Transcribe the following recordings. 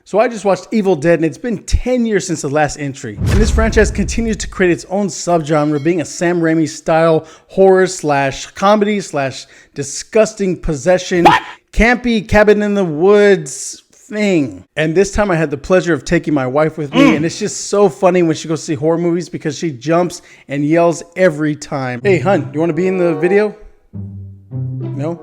So I just watched Evil Dead and it's been 10 years since the last entry. And this franchise continues to create its own subgenre, being a Sam Raimi style horror slash comedy slash disgusting possession, campy cabin in the woods thing. And this time I had the pleasure of taking my wife with me, and it's just so funny when she goes to see horror movies because she jumps and yells every time. Hey hun, you want to be in the video? No?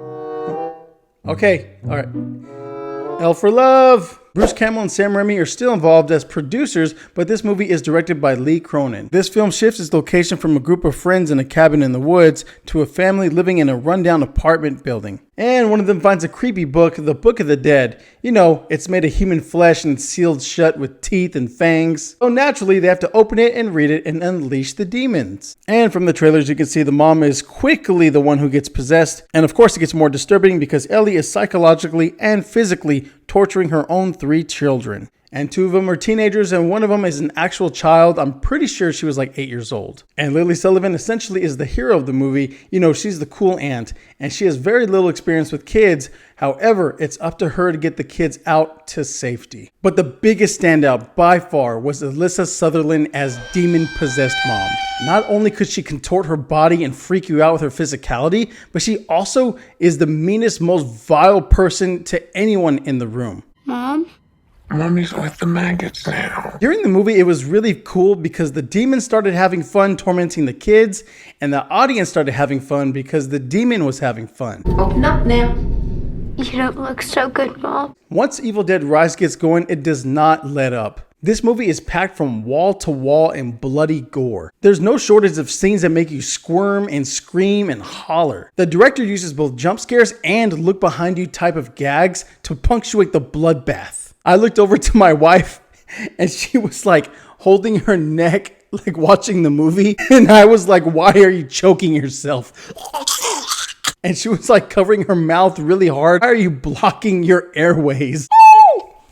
Okay, all right. L for love. Bruce Campbell and Sam Raimi are still involved as producers, but this movie is directed by Lee Cronin. This film shifts its location from a group of friends in a cabin in the woods to a family living in a rundown apartment building. And one of them finds a creepy book, the Book of the Dead. You know, it's made of human flesh and sealed shut with teeth and fangs. So naturally, they have to open it and read it and unleash the demons. And from the trailers, you can see the mom is quickly the one who gets possessed. And of course, it gets more disturbing because Ellie is psychologically and physically torturing her own 3 children. And 2 of them are teenagers and 1 of them is an actual child. I'm pretty sure she was like 8 years old. And Lily Sullivan essentially is the hero of the movie. You know, she's the cool aunt and she has very little experience with kids. However, it's up to her to get the kids out to safety. But the biggest standout by far was Alyssa Sutherland as demon-possessed mom. Not only could she contort her body and freak you out with her physicality, but she also is the meanest, most vile person to anyone in the room. Mom? Mommy's with the maggots now. During the movie, it was really cool because the demon started having fun tormenting the kids, and the audience started having fun because the demon was having fun. Open up now. You don't look so good, Mom. Once Evil Dead Rise gets going, it does not let up. This movie is packed from wall to wall in bloody gore. There's no shortage of scenes that make you squirm and scream and holler. The director uses both jump scares and look behind you type of gags to punctuate the bloodbath. I looked over to my wife and she was like holding her neck, like watching the movie. And I was like, why are you choking yourself? And she was like covering her mouth really hard. Why are you blocking your airways?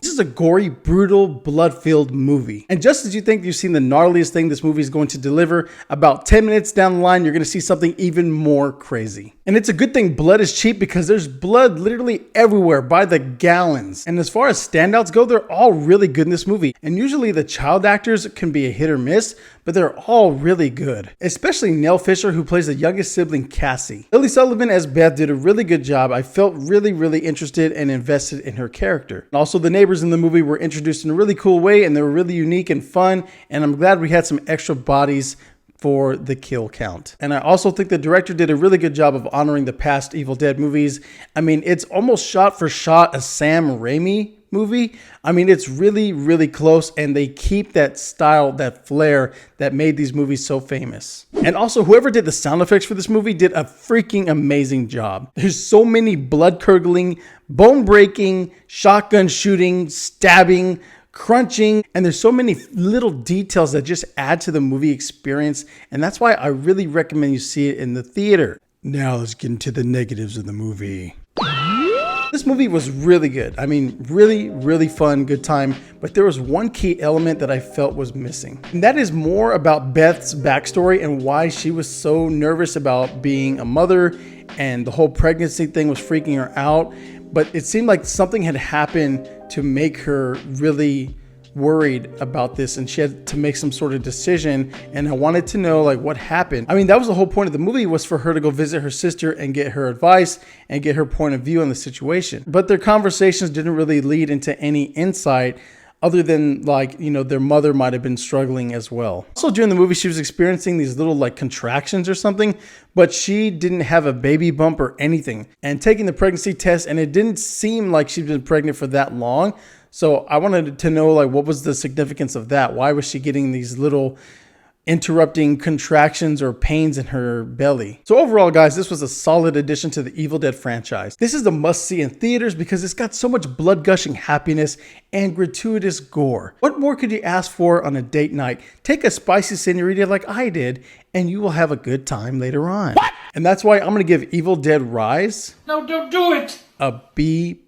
This is a gory, brutal, blood-filled movie. And just as you think you've seen the gnarliest thing this movie is going to deliver, about 10 minutes down the line, you're going to see something even more crazy. And it's a good thing blood is cheap because there's blood literally everywhere by the gallons. And as far as standouts go, they're all really good in this movie. And usually the child actors can be a hit or miss, but they're all really good. Especially Nell Fisher, who plays the youngest sibling, Cassie. Lily Sullivan as Beth did a really good job. I felt really interested and invested in her character. And also the neighbors in the movie were introduced in a really cool way and they were really unique and fun. And I'm glad we had some extra bodies for the kill count. And I also think the director did a really good job of honoring the past Evil Dead movies. I mean, it's almost shot for shot a Sam Raimi movie. I mean, it's really close and they keep that style, that flair that made these movies so famous. And also whoever did the sound effects for this movie did a freaking amazing job. There's so many blood curdling, bone breaking, shotgun shooting, stabbing, crunching, and there's so many little details that just add to the movie experience. And that's why I really recommend you see it in the theater. Now let's get into the negatives of the movie. This movie was really good. I mean, really fun, good time. But there was one key element that I felt was missing. And that is more about Beth's backstory and why she was so nervous about being a mother and the whole pregnancy thing was freaking her out. But it seemed like something had happened to make her really worried about this and she had to make some sort of decision, and I wanted to know like what happened. I mean, that was the whole point of the movie, was for her to go visit her sister and get her advice and get her point of view on the situation. But their conversations didn't really lead into any insight other than like, you know, their mother might have been struggling as well. Also during the movie, she was experiencing these little like contractions or something, but she didn't have a baby bump or anything. And taking the pregnancy test, and it didn't seem like she'd been pregnant for that long. So I wanted to know like what was the significance of that? Why was she getting these little interrupting contractions or pains in her belly? So overall, guys, this was a solid addition to the Evil Dead franchise. This is a must-see in theaters because it's got so much blood-gushing happiness and gratuitous gore. What more could you ask for on a date night? Take a spicy senorita like I did, and you will have a good time later on. What? And that's why I'm going to give Evil Dead Rise, No, don't do it! a B+.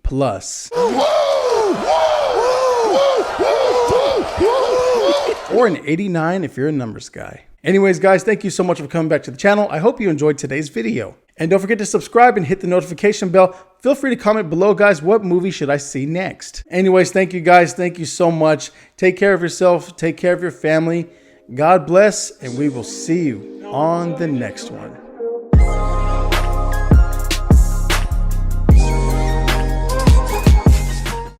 Or an 89 if you're a numbers guy. Anyways, guys, thank you so much for coming back to the channel. I hope you enjoyed today's video. And don't forget to subscribe and hit the notification bell. Feel free to comment below, guys, what movie should I see next? Anyways, thank you guys. Thank you so much. Take care of yourself. Take care of your family. God bless, and we will see you on the next one.